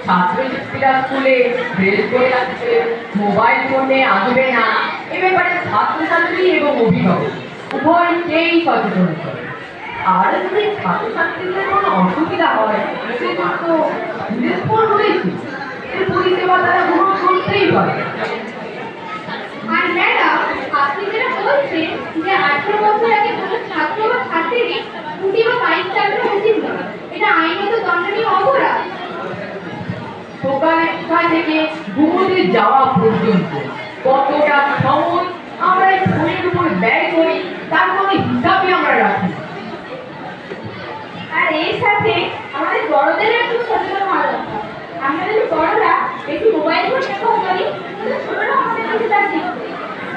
ছাত্রছাত্রীরা স্কুলে ড্রেস করে আসছে, মোবাইল ফোনে আসবে না, এ ব্যাপারে ছাত্রছাত্রী এবং অভিভাবক উভয়কেই সচেতন করে। আর যদি ছাত্রছাত্রীদের কোনো অসুবিধা হয় সেটা তো স্কুল রয়েছে, এর পরিষেবা তারা গ্রহণ করতেই পারে। আর ম্যাডাম, আপনি যেটা বলছেন যে 18 বছর আগে কোনো ছাত্র বা ছাত্রীর স্কুটি বা বাইক চালানো উচিত নয়, এটা আইনত দণ্ডনীয় অপরাধ। সকাল থেকে ঘুমোতে যাওয়া পর্যন্ত কতটা সময় আমরা এই ফোনের উপর ব্যয় করি তার কোনো হিসাবই আমরা রাখি। আর এর সাথে আমাদের বড়দেরও একটু সচেতন হওয়া দরকার। আমরা যদি বড়রা বেশি মোবাইল ফোন ব্যবহার করি তাহলে ছোটরা আমাদের কাছে তা শিখবে।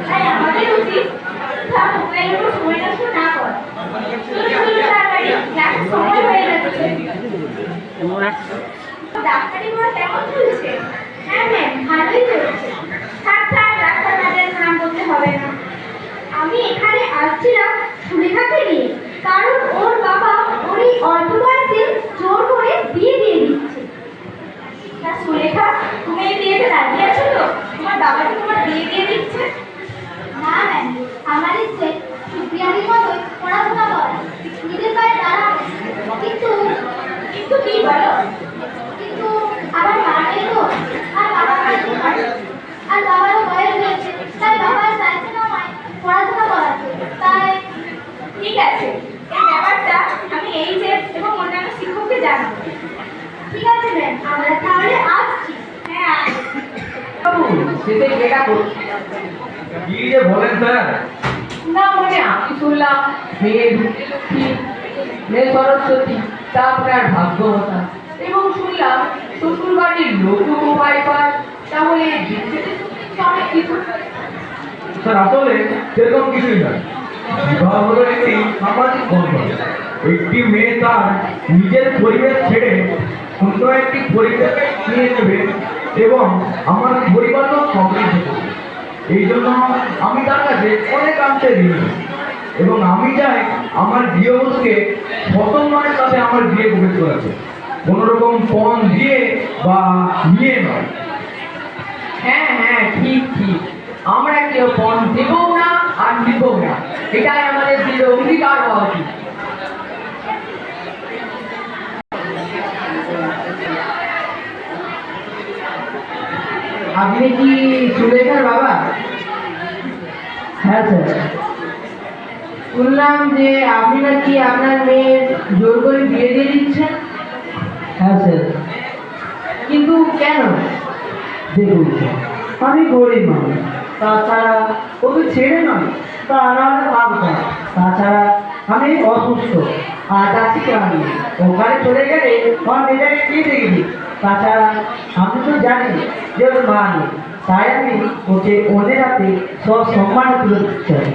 তাই আমাদের উচিত মোবাইলের উপর সময় নষ্ট না করা। তাড়াতাড়ি ক্লাসের সময় হয়ে যাচ্ছে। ডাক্তারি পড়া কেমন চলছে? হ্যাঁ ম্যাম, ভালোই চলছে। থাক থাক, ডাক্তার ম্যাডামের নাম বলতে হবে না। আমি এখানে আসছিলাম সুলেখাকে নিয়ে, কারণ ওর বাবা ওর এই অল্প বয়সে জোর করে বিয়ে দিয়ে দিচ্ছে। তা সুলেখা, তুমি এই বিয়েতে রাজি আছো তো? তোমার বাবা কি তোমার বিয়ে দিয়ে দিচ্ছে? না ম্যাম, আমার ইচ্ছে সুপ্রিয়াদির মতোই পড়াশোনা করা, নিজের পায়ে দাঁড়ানো। কিন্তু কিন্তু কি বলো? কিন্তু আমার মা নেই তো, আর বাবা কাজে করে, আর বাবারও বয়স হয়েছে, তাই বাবা চাইছে না আমায় পড়াশোনা করাতে। তাই ঠিক আছে, এই ব্যাপারটা আমি এই যে এবং অন্যান্য শিক্ষককে জানাবো। ঠিক আছে ম্যাম, আমরা তাহলে আসছি। হ্যাঁ সেটাই যেটা করছি। কি যে বলেন স্যার? না মানে আমি শুনলাম মেয়ে ঢুকে লক্ষ্মী, মেয়ে সরস্বতী, তা আপনার ভাগ্যবতা, এবং শুনলাম শ্বশুর বাড়ির লোকও মোবাইল পায়, তাহলে দেখতে অনেক কিছু। স্যার আসলে সেরকম কিছুই নয়। বিবাহ হলো একটি সামাজিক বন্ধন। একটি মেয়ে তার নিজের পরিবেশ ছেড়ে অন্য একটি পরিবেশে নিয়ে নেবে এবং আমার পরিবারও সমৃদ্ধ করবে। এই জন্য আমি তার কাছে অনেক আনতে ঋণী এবং আমি চাই আমার গৃহবধূকে সম্মানের সাথে আমার বিয়ে প্রবেশ করাতে, কোনো রকম পণ দিয়ে বা নিয়ে নয়। হ্যাঁ হ্যাঁ, ঠিক ঠিক, আমরা কেউ পণ দেবও না আর নিবও না, এটাই আমাদের দৃঢ় অঙ্গীকার হওয়া উচিত। আপনি কি সুলেখার বাবা? হ্যাঁ স্যার। শুনলাম যে আপনি নাকি আপনার মেয়ের জোর করে বিয়ে দিয়ে দিচ্ছেন। হ্যাঁ স্যার। কিন্তু কেন? দেখুন, আমি গরিব মানুষ, তাছাড়া ওকে ছেড়ে নয়, তাছাড়া আমি অসুস্থ আর যাচ্ছি আমি ওখানে চলে গেলে আমার মেয়েটাকে কে দেখবি? তাছাড়া আমি তো জানি যে ওর মা নেই, তাই আমি ওকে ওদের হাতে সব সম্মান তুলে দিতে চাই।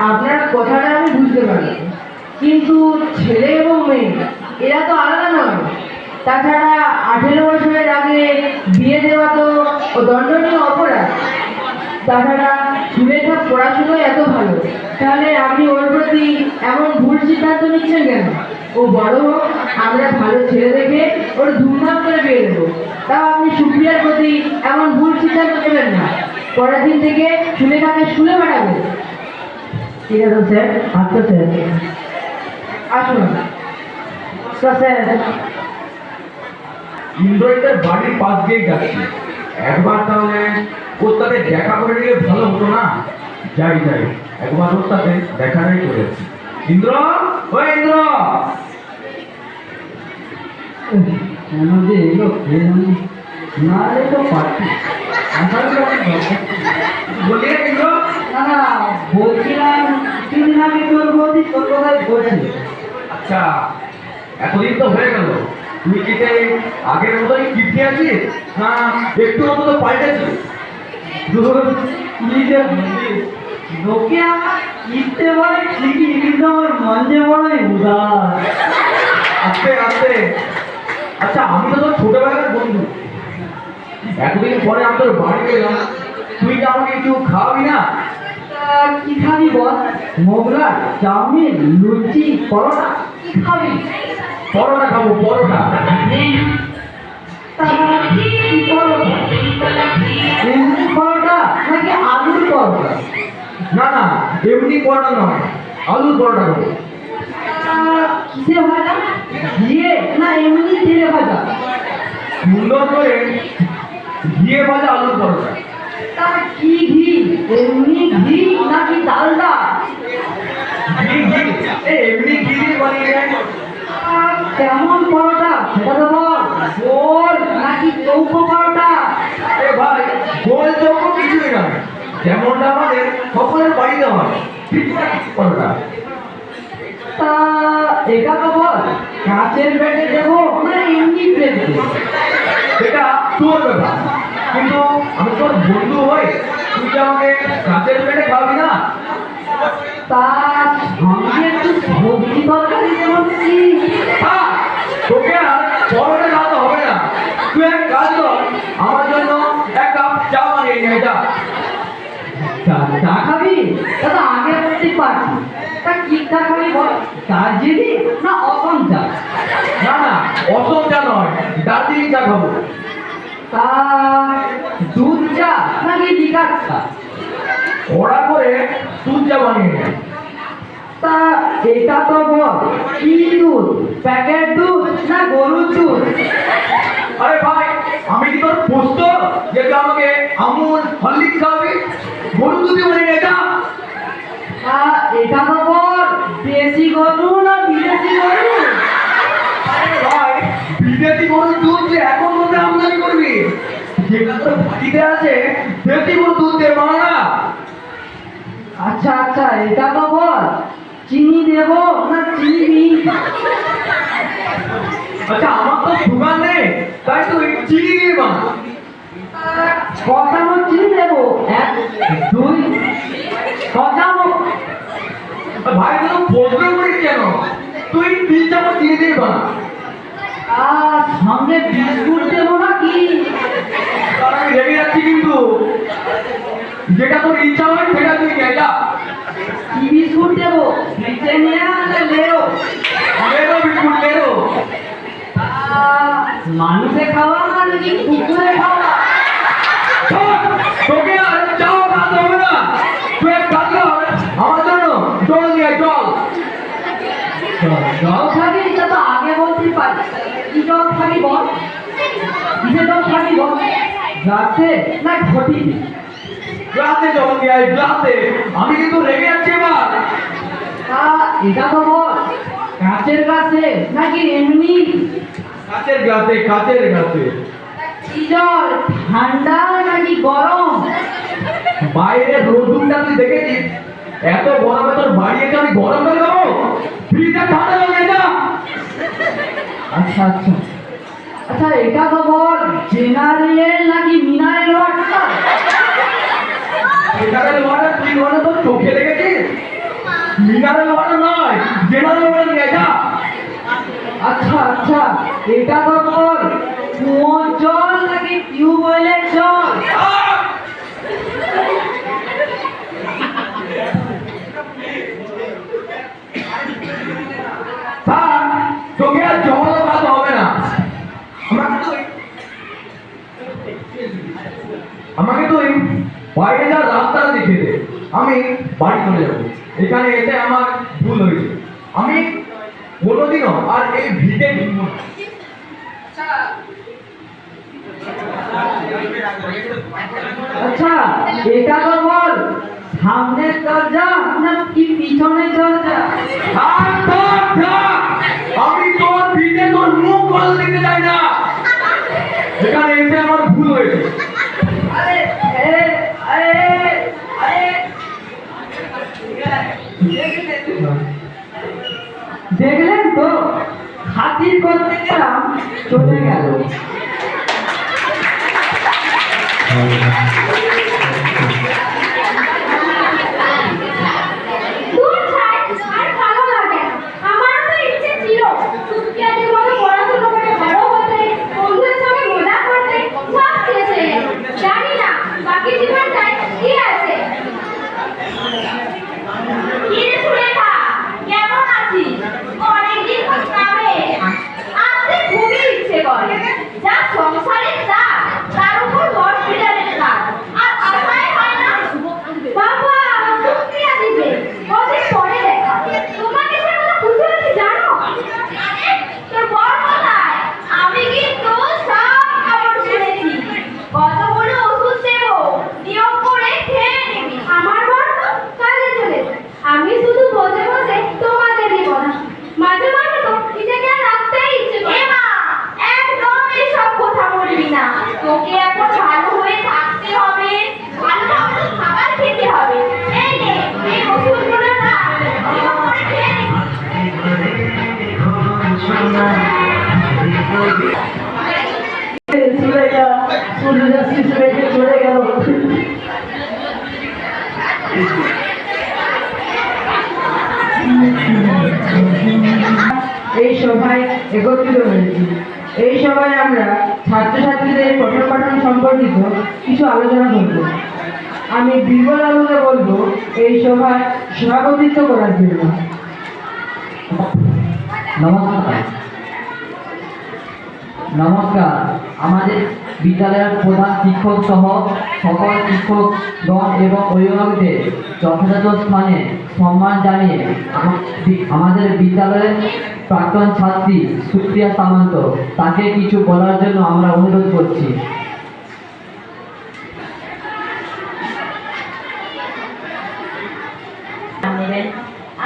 আপনার কথাটা আমি বুঝতে পারি, কিন্তু ছেলে এবং মেয়ে এরা তো আলাদা নয়। তাছাড়া 18 বছরের আগে বিয়ে দেওয়া তো দণ্ডনীয় অপরাধ। তাছাড়া সুলেখা পড়াশুনো এত ভালো, তাহলে আপনি ওর প্রতি এমন ভুল সিদ্ধান্ত নিচ্ছেন কেন? ও বড় হোক, আমরা ভালো ছেলে দেখে ওর ধুমধাম করে বিয়ে দেবো। তাও আপনি সুপ্রিয়ার প্রতি এমন ভুল সিদ্ধান্ত নেবেন না। পরের দিন থেকে সুলেখাকে স্কুলে পাঠাবেন। ঠিক আছে স্যার, আচ্ছা স্যার, আসুন স্যার। ইন্দ্রজিতের বাড়ির পাশ দিয়েই যাচ্ছি, একবার তাহলে ওর সাথে দেখা করে নিলে ভালো হতো না? যাই যাই, একবার ওর সাথে দেখাটাই করেছি। ইন্দ্র, ও ইন্দ্র! কেন যে এলো কে জানি, না এলে তো পারছি। বলি রে ইন্দ্র? না না, বলছিলাম কিছুদিন আগে তোর বলছি তোর কথাই বলছি। আচ্ছা, এতদিন তো হয়ে গেল, তুই কি সেই আগের মতোই কিপ্টে আছিস না একটু অন্তত পাল্টেছিস? কি যে বলিস, লোকে আমার কিনতে বলে ঠিকই, কিন্তু আমার মন যে বড়ই উদার। আস্তে আস্তে। আচ্ছা, আমি তো তোর ছোটবেলার বন্ধু, এতদিন পরে আমি তোর বাড়ি গেলাম, তুই কি আমাকে কিছু খাওয়াবি না? কি খাবি বল? মোগলাই, চাউমিন, লুচি, পরোটা, কি খাবি? পরোটা খাবো, পরোটা। তা কি পরোটা? এমনি পরোটা নাকি আলুর পরোটা? না না, এমনি পরোটা নয়, আলুর পরোটা খাবো। কিসে ভাজা? ঘিয়ে না এমনি তেলে ভাজা? সুন্দর করে ঘিয়ে ভাজা আলুর পরোটা। তা কি ঘি? এমনি ঘি নাকি ডালডা? ঘি ঘি, এমনি ঘি দিয়ে বানিয়ে দেয়। কেমন পরোটা সেটা তো বল। গোল নাকি চৌকো পরোটা? এ ভাই, গোল চৌকো কিছুই নয়, যেমনটা আমাদের সকলের বাড়িতে হয়, ঠিক পরোটা। তা এটা তো বল, কাঁচের প্লেটে দেবো না এমনি প্লেটে? সেটা তোর ব্যাপার, কিন্তু আমি তোর বন্ধু হই, তুই কি আমাকে কাঁচের প্লেটে খাওয়াবি না? তা সঙ্গে একটু সবজি তরকারি যেমন কি? হ্যাঁ, তোকে আর পরোটা খাওয়াতে হবে না, তুই এক কাজ কর, আমার জন্য এক কাপ চা বানিয়ে নিয়ে যা। চা খাবি? তা তো আগে বলতে পারছি। তা কি চা খাবি বল? দার্জিলিং না অসম চা? না না, অসম চা নয়, দার্জিলিং চা খাবো। তা দুধ চা নাকি লিকার চা? ওরা করে দুধ চা বানিয়ে নেয়। তা এটা তো বল, কি দুধ? প্যাকেট দুধ না গরুর দুধ? আরে ভাই, আমি কি তোর পোস্ত যে তুই আমাকে আমুল হরলিক্স খাওয়াবি? গরু দুধই বানিয়ে নেয় যা। তা এটা তো বল, দেশি গরু না বিদেশি গরু? আরে ভাই, বিদেশি গরুর দুধ যে এখন মধ্যে আমদানি করবি, যেটা তোর বাড়িতে আছে দেশি গরুর দুধ দিয়ে বানা। আচ্ছা আচ্ছা, এটা তো বল, চিনি দেবো না চিনি বিহীন? আচ্ছা, আমার তো সুগার নেই, তাই তুই চিনি দিয়ে বানা। ক চামচ চিনি দেবো? 1 2 ক চামচ? ভাই তুই বদলে করিস কেন? তুই 3 চামচ চিনি দিয়ে বানা। আর সঙ্গে বিস্কুট দেবো নাকি? তার আমি রেগে যাচ্ছি কিন্তু, যেটা তোর ইচ্ছা হয় সেটা তুই নিয়ে যা। কি বিস্কুট দেবো? ব্রিটানিয়া না লেরো? লেরো বিস্কুট, লেরো। মানুষে খাওয়া না নাকি কুকুরে খাওয়া? তোকে আর চাও খাওয়াতে হবে না, তুই এক কাজ কর, আমার জন্য জল নিয়ে আয়, জল। জল খাবি? তা তো আগে বলতে পারি। কি জল খাবি বল? কিসে জল খাবি বল? গ্লাসে না ঘটিতে? গ্লাসে জল নিয়ে আয়, গ্লাসে। আমি কিন্তু রেগে যাচ্ছি এবার। তা এটা তো বল, কাঁচের গ্লাসে নাকি এমনি? কাচের গ্লাসে, কাচের গ্লাসে। কি জল, ঠান্ডা নাকি গরম? বাইরে রোদুনটা তুই দেখেছিস? এত গরমে তোর বাড়ি এসে আমি গরম করে দেবো? ফ্রিজে ঠান্ডা লাগে না। আচ্ছা আচ্ছা আচ্ছা, এটা তো বল, জেনারেল নাকি মিনারেল ওয়াটার? মিনারেল ওয়াটার তুই বলে তোর চোখে দেখেছিস? মিনারেল ওয়াটার নয়, জেনারেল ওয়াটার নিয়ে আয়, যা। আচ্ছা আচ্ছা, এটা তো বল, কুয়োর জল নাকি টিউবওয়েলের জল? আহ! থাক, তোকে আর জল খাওয়াতে হবে না। আমাকে তুই বাইরে যাওয়ার রাস্তাটা দেখিয়ে দে, আমি বাড়ি চলে যাবো। এখানে এসে আমার ভুল হয়েছে, আমি কোনোদিনও আর এই ভিটে ঢুকবো না। আচ্ছা, এটা তো বল, সামনের দরজা না কি পিছনের দরজা? থাক, থাক, থাক। আমি তোর ভিটে তোর মুখ বল দেখতে চাই না। এখানে এসে আমার ভুল হয়েছে। আরে আরে আরে আরে, দেখলেন তো, খাতির করতে গেলাম চলে গেল। দূর ছাই, আর ভালো লাগে না। আমারও তো ইচ্ছে ছিল সুটকেসের মতো পড়াশোনা করে বড় হতে, বন্ধুদের সঙ্গে মজা করতে, সব শেষ হয়ে গেল। জানি না বাকি জীবনটায় কি আছে। কি রে সুলেখা, কেমন আছিস? অনেকদিন পর গ্রামে এলাম। চলে গেল, চলে যাচ্ছিস রেখে চলে গেল। এই সভায় একত্রিত হয়েছি। এই সভায় আমরা ছাত্রছাত্রীদের পঠন পাঠন সম্পর্কিত কিছু আলোচনা করব। আমি বিমল আলুকে বলবো এই সভায় সভাপতিত্ব করার জন্য। নমস্কার। নমস্কার। আমাদের বিদ্যালয়ের প্রধান শিক্ষক সহ সকল শিক্ষকগণ এবং অভিভাবকদের যথাযথ স্থানে সম্মান জানিয়ে আমাদের বিদ্যালয়ের প্রাক্তন ছাত্রী সুপ্রিয়া সামন্ত তাকে কিছু বলার জন্য আমরা অনুরোধ করছি।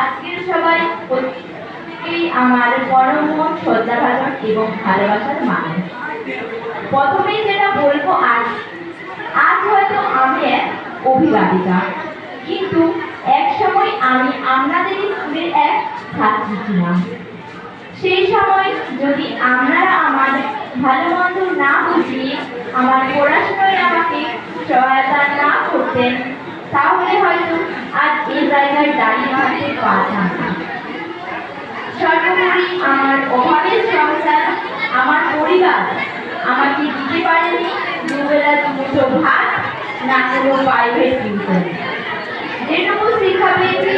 আজকের সবাই প্রত্যেকেই আমার পরম শ্রদ্ধাভাজন এবং ভালোবাসার মানুষ। প্রথমেই যেটা বলবো, আজ হয়তো আমি এক অভিভাবিকা, কিন্তু এক সময় আমি আপনাদের স্কুলের এক ছাত্রী ছিলাম। সেই সময় যদি আপনারা আমার ভালো মন্দ না বুঝিয়ে আমার পড়াশোনায় আমাকে সহায়তা না করতেন, তাহলে হয়তো আজ এই জায়গায় দাঁড়িয়ে থাকতে পারতাম না। সর্বোপরি আমার অভাবের সংসার, আমার পরিবার আমাকে দিতে পারেনি দুবেলা দুমুঠো ভাত, না কোনো প্রাইভেট টিউশন। যেটুকু শিক্ষা পেয়েছি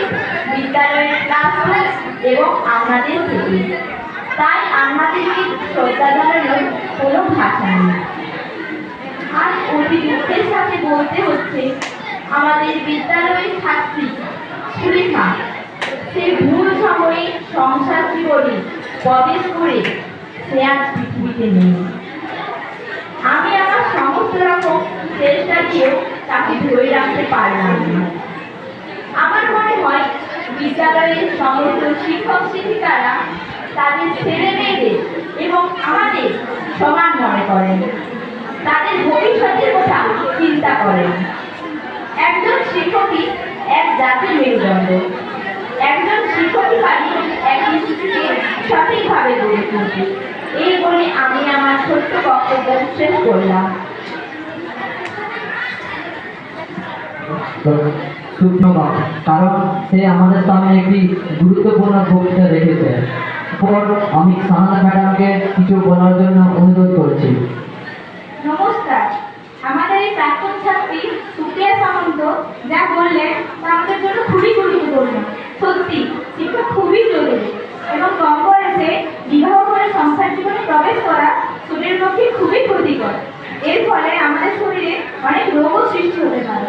বিদ্যালয়ের ক্লাসরুম এবং আপনাদের থেকে, তাই আপনাদেরকে শ্রদ্ধা জানানোর কোনো ভাষা নেই। আজ অতি দুঃখের সাথে বলতে হচ্ছে, আমাদের বিদ্যালয়ের ছাত্রী সুলেখা সে ভুল সময়ে সংসার জীবনে প্রবেশ করে সে আজ পৃথিবীতে নেই। আমি আমার সমস্ত রকম চেষ্টা দিয়েও তাকে ধরে রাখতে পারলাম না। আমার মনে হয় বিদ্যালয়ের সমস্ত শিক্ষক শিক্ষিকারা তাদের ছেলে মেয়েদের এবং আমাদের সমান মনে করেন, তাদের ভবিষ্যতের কথা চিন্তা করেন। একজন শিক্ষকই এক জাতির মেরুদণ্ড। একজন শিক্ষকই পারি এক শিশুকে সঠিকভাবে গড়ে তুলতে। এই বলে আমি আমার ছোট্ট বক্তব্য শেষ করলাম। সুপ্রভাত। কারণ সে আমাদের সামনে একটি গুরুত্বপূর্ণ বক্তৃতা রেখেছে। পর আমি সাহানা ম্যাডামকে কিছু বলার জন্য অনুরোধ করছি। নমস্কার। আমাদের এই প্রাক্তন ছাত্রী সুপ্রিয়া সামন্ত যা বললেন তা আমাদের জন্য খুবই গুরুত্বপূর্ণ। সত্যি শিক্ষা খুবই জরুরি এবং কম বয়সে বিবাহ করে সংসার জীবনে প্রবেশ করা শরীরের পক্ষে খুবই ক্ষতিকর। এর ফলে আমাদের শরীরে অনেক রোগও সৃষ্টি হতে পারে।